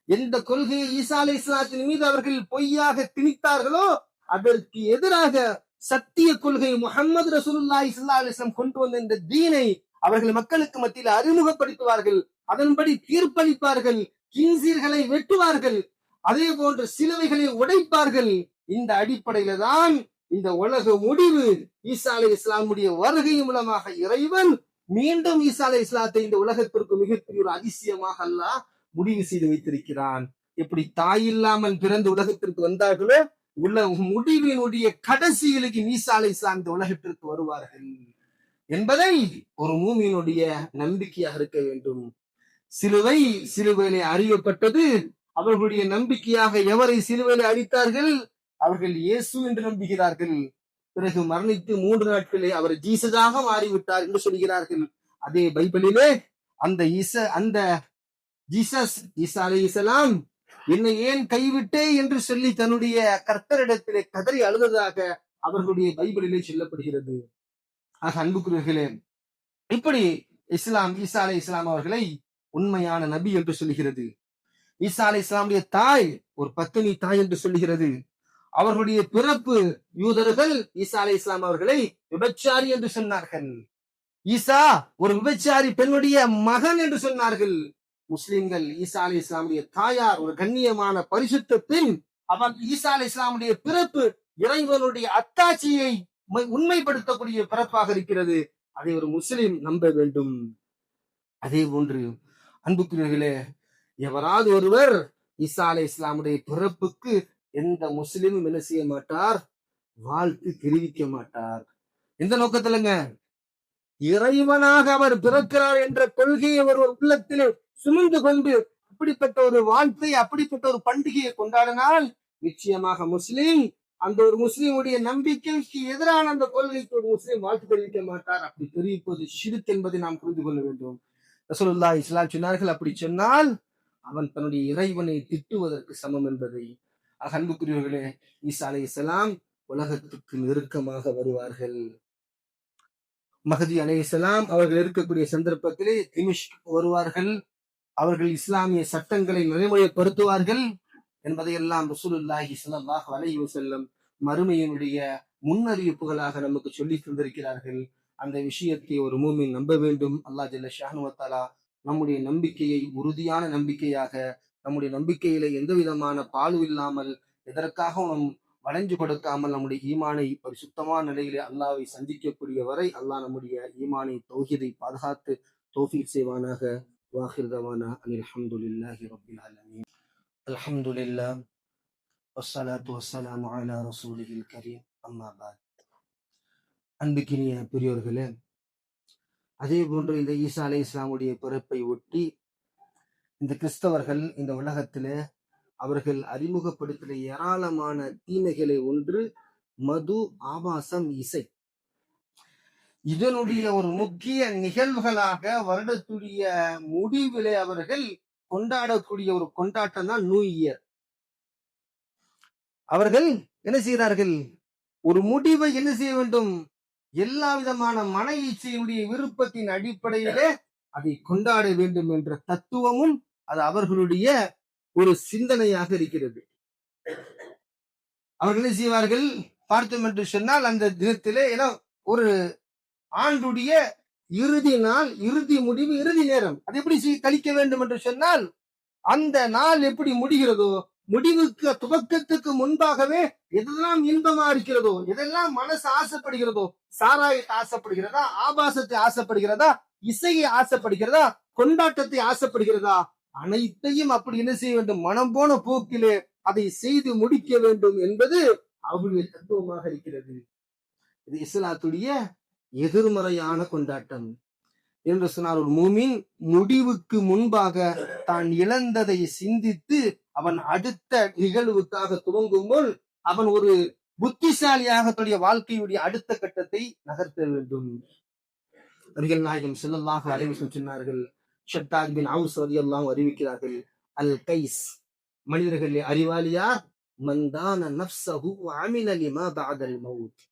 எந்த கொள்கையை ஈசா அலைஹிஸ்ஸலாத்தின் மீது அவர்கள் பொய்யாக திணித்தார்களோ அதற்கு எதிராக சத்திய கொள்கை முஹம்மது ரசூலுல்லாஹி ஸல்லல்லாஹு அலைஹி வஸல்லம் கொண்டு வந்த இந்த தீனை அவர்கள் மக்களுக்கு மத்தியில் அறிமுகப்படுத்துவார்கள், அதன்படி தீர்ப்பளிப்பார்கள், கின்சீர்களை வெட்டுவார்கள், அதே போன்று சிலுவைகளை உடைப்பார்கள். இந்த அடிப்படையில தான் இந்த உலக முடிவு ஈசா அலைஹிஸ்ஸலாமுடைய வருகை மூலமாக இறைவன் மீண்டும் ஈசா அலைஹிஸ்ஸலாத்தை இந்த உலகத்திற்கு மிகப்பெரிய ஒரு அதிசயமாக அல்லாஹ் முடிவு செய்து வைத்திருக்கிறான். எப்படி தாய் இல்லாமல் பிறந்து உலகத்திற்கு வந்தார்களோ, முடிவினுடைய கடைசிகளுக்கு ஈசா அலைஹிஸ்ஸலாம் இந்த உலகத்திற்கு வருவார்கள் என்பதை ஒரு மூமினுடைய நம்பிக்கையாக இருக்க வேண்டும். சிலுவையிலே அறியப்பட்டது அவர்களுடைய நம்பிக்கையாக. எவரை சிலுவையிலே அடித்தார்கள்? அவர்கள் இயேசு என்று நம்புகிறார்கள். பிறகு மரணித்து 3 நாட்களே அவர் ஜீசஸாக மாறிவிட்டார் என்று சொல்கிறார்கள். அதே பைபிளிலே அந்த ஜீசஸ், ஈசா அலைஹிஸ்ஸலாம் என்னை ஏன் கைவிட்டே என்று சொல்லி தன்னுடைய கர்த்தரிடத்திலே கதறி அழுததாக அவர்களுடைய பைபிளிலே சொல்லப்படுகிறது. ஆக அன்புக்குரியவர்களே, இப்படி இஸ்லாம் ஈசா அலைஹிஸ்ஸலாம் அவர்களை உண்மையான நபி என்று சொல்லுகிறது. ஈசா அலைஹிஸ்ஸலாமுடைய தாய் ஒரு பத்தினி தாய் என்று சொல்லுகிறது. அவர்களுடைய பிறப்பு, யூதர்கள் ஈசா அலைஹிஸ்ஸலாம் அவர்களை விபச்சாரி என்று சொன்னார்கள். ஈசா ஒரு விபச்சாரி பெண்ணுடைய மகன் என்று சொன்னார்கள். முஸ்லிம்கள் ஈசா அலைஹிஸ்ஸலாமுடைய தாயார் ஒரு கண்ணியமான பரிசுத்த பெண். அவர் ஈசா அலைஹிஸ்ஸலாமுடைய பிறப்பு இறைவனுடைய அத்தாட்சியை உண்மைப்படுத்தக்கூடிய பிறப்பாக இருக்கிறது. அதை ஒரு முஸ்லிம் நம்ப வேண்டும். அதே போன்று அன்புக்குரியவர்களே, எவராது ஒருவர் ஈசா அலைஹிஸ்ஸலாமுடைய பிறப்புக்கு எந்த முஸ்லிமும் என்ன செய்ய மாட்டார்? வாழ்த்து தெரிவிக்க மாட்டார். எந்த நோக்கத்திலங்க? இறைவனாக அவர் பிறக்கிறார் என்ற கொள்கையை அவர் உள்ளத்திலே சுமந்து கொண்டு அப்படிப்பட்ட ஒரு வாழ்த்தை, அப்படிப்பட்ட ஒரு பண்டிகையை கொண்டாடினால் நிச்சயமாக முஸ்லிம் அந்த ஒரு முஸ்லிமுடைய நம்பிக்கைக்கு எதிரான அந்த கொள்கைக்கு ஒரு முஸ்லிம் வாழ்த்து தெரிவிக்க மாட்டார். அப்படி தெரிவிப்பது ஷிர்க் என்பதை நாம் புரிந்து கொள்ள வேண்டும். ரசூலுல்லாஹி ஸல்லல்லாஹு அலைஹி வஸல்லம் சொன்னார்கள், அப்படி சொன்னால் அவன் தன்னுடைய இறைவனை திட்டுவதற்கு சமம் என்பதை. அன்புக்குரியவர்களே, ஈசா அலைஹிஸ்ஸலாம் உலகத்துக்கு நெருக்கமாக வருவார்கள். மஹதி அலைஹிஸ்ஸலாம் அவர்கள் இருக்கக்கூடிய சந்தர்ப்பத்திலே திமிஷ்க் வருவார்கள். அவர்கள் இஸ்லாமிய சட்டங்களை நடைமுறைப்படுத்துவார்கள் என்பதையெல்லாம் ரசூலுல்லாஹி ஸல்லல்லாஹு அலைஹி வஸல்லம் மறுமையினுடைய முன்னறிவிப்புகளாக நமக்கு சொல்லி தந்திருக்கிறார்கள். அந்த விஷயத்தை ஒரு மூமின் நம்ப வேண்டும். அல்லாஹ் ஜல்ல ஷானு வ தஆலா நம்முடைய நம்பிக்கையை உறுதியான நம்பிக்கையாக, நம்முடைய நம்பிக்கையில எந்த விதமான பாலும் இல்லாமல், எதற்காகவும் வளைஞ்சு கொடுக்காமல் நம்முடைய ஈமானை பரிசுத்தமான நிலையிலே அல்லாஹ்வை சந்திக்கக்கூடிய வரை அல்லாஹ் நம்முடைய ஈமானை தௌஹீதை பாதுகாத்து தௌஃபீக் செய்வானாக. வாஹிர் தவானா அனில் ஹம்துலில்லாஹி ரப்பில் ஆலமீன். அல்ஹம்துலில்லாஹ் வஸ்ஸலாத்து வஸ்ஸலாமு அலா ரசூலில் கரீம். அம்மா பாத். அன்புக்கினிய பெரியோர்களே, அதே போன்று இந்த ஈசா அலைஹிஸ்ஸலாமுடைய பிறப்பை ஒட்டி இந்த கிறிஸ்தவர்கள் இந்த உலகத்திலே அவர்கள் அறிமுகப்படுத்தின ஏராளமான தீமைகளை ஒன்று மது, ஆபாசம், இசை. இதனுடைய ஒரு முக்கிய நிகழ்வுகளாக வருடத்துடைய முடிவிலே அவர்கள் கொண்டாடக்கூடிய ஒரு கொண்டாட்டம் தான் நியூ இயர். அவர்கள் என்ன செய்கிறார்கள்? ஒரு முடிவை என்ன செய்ய வேண்டும்? எல்லா விதமான மன இச்சையுடைய விருப்பத்தின் அடிப்படையிலே அதை கொண்டாட வேண்டும் என்ற தத்துவமும் அது அவர்களுடைய ஒரு சிந்தனையாக இருக்கிறது. அவர்கள் என்ன செய்வார்கள் பார்த்தோம் என்று சொன்னால், அந்த தினத்திலே ஏன்னா ஒரு ஆண்டுடைய இறுதி நாள், இறுதி முடிவு, இறுதி நேரம், அது எப்படி கழிக்க வேண்டும் என்று சொன்னால், அந்த நாள் எப்படி முடிகிறதோ, முடிவுக்கு துவக்கத்துக்கு முன்பாகவே எதெல்லாம் இன்பமா இருக்கிறதோ, எதெல்லாம் மனசு ஆசைப்படுகிறதோ, சாராயத்தை ஆசைப்படுகிறதா, ஆபாசத்தை ஆசைப்படுகிறதா, இசையை ஆசைப்படுகிறதா, கொண்டாட்டத்தை ஆசைப்படுகிறதா, அனைத்தையும் அப்படி என்ன செய்ய வேண்டும், மனம் போன போக்கிலே அதை செய்து முடிக்க வேண்டும் என்பது அவருடைய தத்துவமாக இருக்கிறது. இது இஸ்லாத்துடைய எதிர்மறையான கொண்டாட்டம் என்று சொன்னார். ஒரு மூமின் முடிவுக்கு முன்பாக தான் இழந்ததை சிந்தித்து அவன் அடுத்த நிகழ்வுக்காக துவங்கும் போல் அவன் ஒரு புத்திசாலியாக தன்னுடைய வாழ்க்கையுடைய அடுத்த கட்டத்தை நகர்த்த வேண்டும். நபிகள் நாயகம் ஸல்லல்லாஹு அலைஹி வஸல்லம் சொன்னார்கள், ஷத்தாத் பின் அவுஸ் ரலியல்லாஹு அறிவிக்கிறார்கள், அல் கைஸ், மனிதர்களே அறிவாளியார், மந்தான நஃப்ஸஹு வ அமில லிமா பஅதல் மௌத்,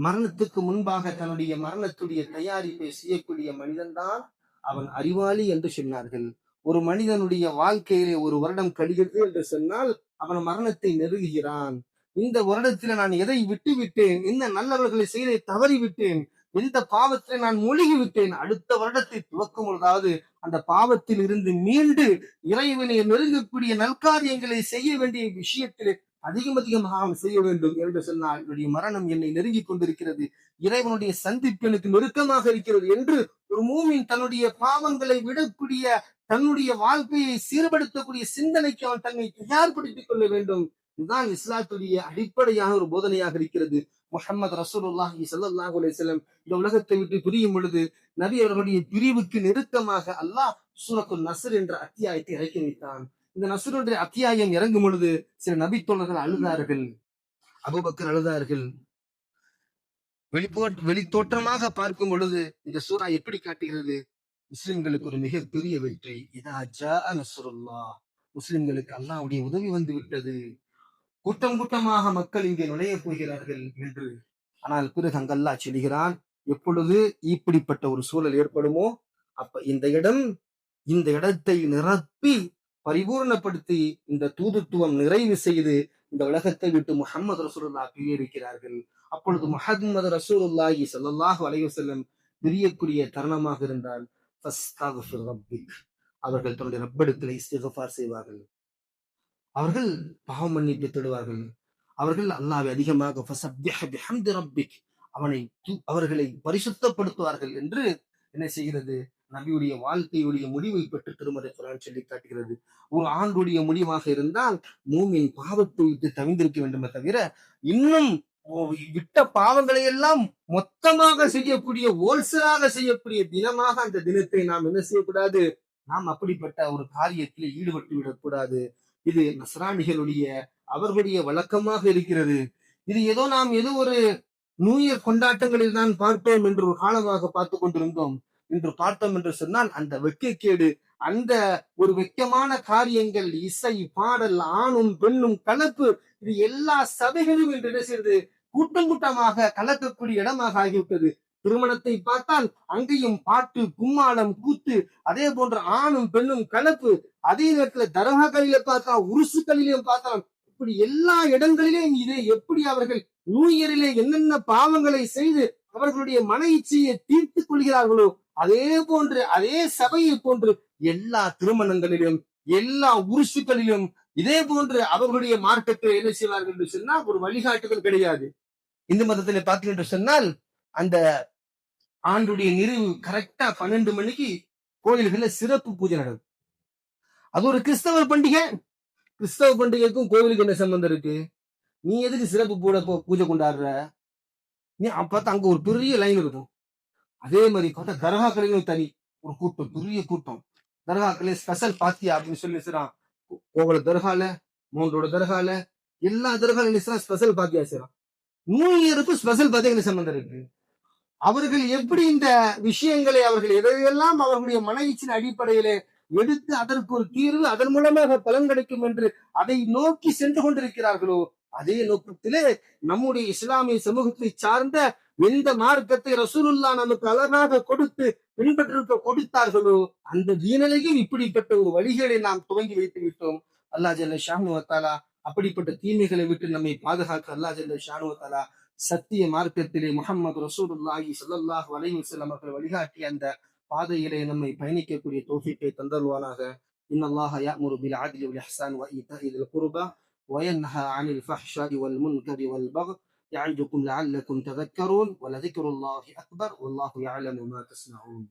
மரணத்துக்கு முன்பாக தன்னுடைய மரணத்துடைய தயாரிப்பை செய்யக்கூடிய மனிதன்தான் அவன் அறிவாளி என்று சொன்னார்கள். ஒரு மனிதனுடைய வாழ்க்கையிலே ஒரு வருடம் கழிகிறது என்று சொன்னால் அவன் மரணத்தை நெருங்குகிறான். இந்த வருடத்தில் நான் எதை விட்டு விட்டேன், என்ன நல்லவர்களை செய்த தவறி விட்டேன், எந்த பாவத்தை நான் மூழ்கி விட்டேன், அடுத்த வருடத்தை துவக்கும் பொழுதாவது அந்த பாவத்தில் இருந்து மீண்டு இறைவனை நெருங்கக்கூடிய நல்காரியங்களை செய்ய வேண்டிய விஷயத்திலே அதிகமாக செய்ய வேண்டும் என்று சொன்னால், என்னுடைய மரணம் என்னை நெருங்கி கொண்டிருக்கிறது, இறைவனுடைய சந்திப்பு எனக்கு நெருக்கமாக இருக்கிறது என்று ஒரு மூமின் தன்னுடைய பாவங்களை விடக்கூடிய, தன்னுடைய வாழ்க்கையை சீர்படுத்தக்கூடிய சிந்தனைக்கு அவன் தன்னை தயார்படுத்திக் கொள்ள வேண்டும். இதுதான் இஸ்லாத்துடைய அடிப்படையான ஒரு போதனையாக இருக்கிறது. முஹம்மது ரசூலுல்லாஹி ஸல்லல்லாஹு அலைஹி வஸல்லம் இந்த உலகத்தை விட்டு பிரியும் பொழுது நபி அவர்களுடைய பிரிவுக்கு நெருக்கமாக அல்லாஹ் சூரத்துல் நஸ்ர் என்ற அத்தியாயத்தை இறக்கி வைத்தான். இந்த நஸ்ருடைய அத்தியாயம் இறங்கும் பொழுது சில நபி தோழர்கள் அழுதார்கள், அபூபக்கர் அழுதார்கள். வெளி தோற்றமாக பார்க்கும் பொழுது இந்த சூரா எப்படி காட்டுகிறது, முஸ்லிம்களுக்கு ஒரு மிகப்பெரிய வெற்றி. இதா ஜாஅ நஸ்ருல்லாஹ், முஸ்லிம்களுக்கு அல்லாஹ்வுடைய உதவி வந்து விட்டது, கூட்டம் கூட்டமாக மக்கள் இங்கே நுழைய போகிறார்கள் என்று. ஆனால் பிறகு அங்கு அல்லாஹ் சொல்கிறான், எப்பொழுது இப்படிப்பட்ட ஒரு சூழல் ஏற்படுமோ அப்ப இந்த இடத்தை நிரப்பி பரிபூர்ணப்படுத்தி இந்த தூதுத்துவம் நிறைவு செய்து இந்த உலகத்தை விட்டு முஹம்மது ரசூலுல்லாஹ் பிரியிருக்கிறார்கள். அப்பொழுது முஹம்மது ரசூலுல்லாஹி ஸல்லல்லாஹு அலைஹி வஸல்லம் பிரியக்கூடிய தருணமாக இருந்தால் ஃபஸ்தக்ஃபிர் ரப்பிக், அவர்கள் தன்னுடைய ரப்பிடத்தில் இஸ்திக்ஃபார் செய்வார்கள், அவர்கள் பாவ மன்னிப்பு தேடுவார்கள், அவர்கள் அல்லாஹ்வை அதிகமாக ஃபஸப்பிஹ் பிஹம்தி ரப்பிக், அவர்களை பரிசுத்தப்படுத்துவார்கள் என்று என்ன செய்கிறது, நபியுடைய வாழ்க்கையுடைய முடிவை பெற்று திருமறை குர்ஆன் சொல்லி காட்டுகிறது. ஒரு ஆண்டுடைய முடிவாக இருந்தால் மூமின் பாவத்தை விட்டு தவிர்ந்திருக்க வேண்டுமே தவிர, இன்னும் விட்ட பாவங்களை எல்லாம் மொத்தமாக செய்யக்கூடிய, ஹோல்சேலாக செய்யக்கூடிய தினமாக அந்த தினத்தை நாம் என்ன செய்யக்கூடாது, நாம் அப்படிப்பட்ட ஒரு காரியத்தில் ஈடுபட்டு விடக்கூடாது. இது நஸ்ரானிகளுடைய அவர்களுடைய வழக்கமாக இருக்கிறது. இது நாம் ஏதோ ஒரு நியூ இயர் கொண்டாட்டங்களில் தான் பார்ப்போம் என்று ஒரு காலமாக பார்த்து கொண்டிருந்தோம். என்று பார்த்தோம் என்று சொன்னால் அந்த வெட்கக்கேடு, அந்த ஒரு வெட்கமான காரியங்கள், இசை, பாடல், ஆணும் பெண்ணும் கலப்பு, இது எல்லா சபைகளும் என்று என்ன செய்வது, கூட்டம் கூட்டமாக கலக்கக்கூடிய இடமாக ஆகிவிட்டது. திருமணத்தை பார்த்தால் அங்கேயும் பாட்டு, கும்மாளம், கூத்து, அதே போன்ற ஆணும் பெண்ணும் கலப்பு. அதே நேரத்தில் தர்காக்களிலே பார்த்தால், உருசுகளிலும் பார்த்தால், இப்படி எல்லா இடங்களிலும் இதை எப்படி அவர்கள் நியூ இயரிலே என்னென்ன பாவங்களை செய்து அவர்களுடைய மன இச்சையை தீர்த்துக் கொள்கிறார்களோ, அதே போன்று அதே சபையை போன்று எல்லா திருமணங்களிலும் எல்லா உருசுகளிலும் இதே போன்று அவர்களுடைய மார்க்கத்தை என்ன செய்வார்கள் என்று சொன்னால் ஒரு வழிகாட்டுதல் கிடையாது. இந்து மதத்திலே பார்த்தீங்க என்று சொன்னால் அந்த ஆண்டுடைய நிறைவு கரெக்டா 12 மணிக்கு கோயில்கள்ல சிறப்பு பூஜை நடக்கும். அது ஒரு கிறிஸ்தவ பண்டிகை. கிறிஸ்தவ பண்டிகைக்கும் கோவிலுக்கு என்ன சம்பந்தம் இருக்கு? நீ எதுக்கு சிறப்பு பூஜை கொண்டாடுற? நீ அப்பதான் அங்க ஒரு பெரிய லைன் இருக்கும். அதே மாதிரி பார்த்தா தர்காக்களிலும் தனி ஒரு கூட்டம், பெரிய கூட்டம். தர்காக்களே ஸ்பெஷல் பாத்தியா அப்படின்னு சொல்லி செய்றான். கோவல தர்கால, மூன்றோட தர்கால, எல்லா தர்காலையும் ஸ்பெஷல் பாத்தியா செய்றான். நியூ இயருக்கு ஸ்பெஷல் பாத்தியா சம்பந்தம் இருக்கு. அவர்கள் எப்படி இந்த விஷயங்களை அவர்கள் எதையெல்லாம் அவர்களுடைய மன இச்சின் அடிப்படையிலே எடுத்து அதற்கு ஒரு தீர்வு, அதன் மூலமாக பலன் கிடைக்கும் என்று அதை நோக்கி சென்று கொண்டிருக்கிறார்களோ, அதே நோக்கத்திலே நம்முடைய இஸ்லாமிய சமூகத்தை சார்ந்த எந்த மார்க்கத்தை ரசூலுல்லா நமக்கு அழகாக கொடுத்து பின்பற்றிருக்க கொடுத்தார்களோ அந்த தீனிலையும் இப்படிப்பட்ட ஒரு வழிகளை நாம் துவங்கி வைத்து விட்டோம். அல்லாஹ் ஜல்ல ஷானு தஆலா அப்படிப்பட்ட தீமைகளை விட்டு நம்மை பாதுகாக்க அல்லாஹ் ஜல்ல ஷானு தஆலா சத்திய மார்க்கத்திலே முஹம்மது ரசூலுல்லாஹி ஸல்லல்லாஹு அலைஹி வஸல்லம் அவர்கள் வழிகாட்டிய அந்த பாதையிலே நம்மை பயணிக்கக்கூடிய தௌஃபீக்கை தந்தருவானாக. இன்னல்லாஹ யஅமுரு பில் அத்லி வல் இஹ்சான் வ ஈதாஇ தில் குர்பா வ யன்ஹா அனில் ஃபஹ்ஷாஇ வல் முன்கரி வல் பக்ய் يعظكم لعلكم تذكرون ولذكر الله أكبر والله يعلم ما تصنعون.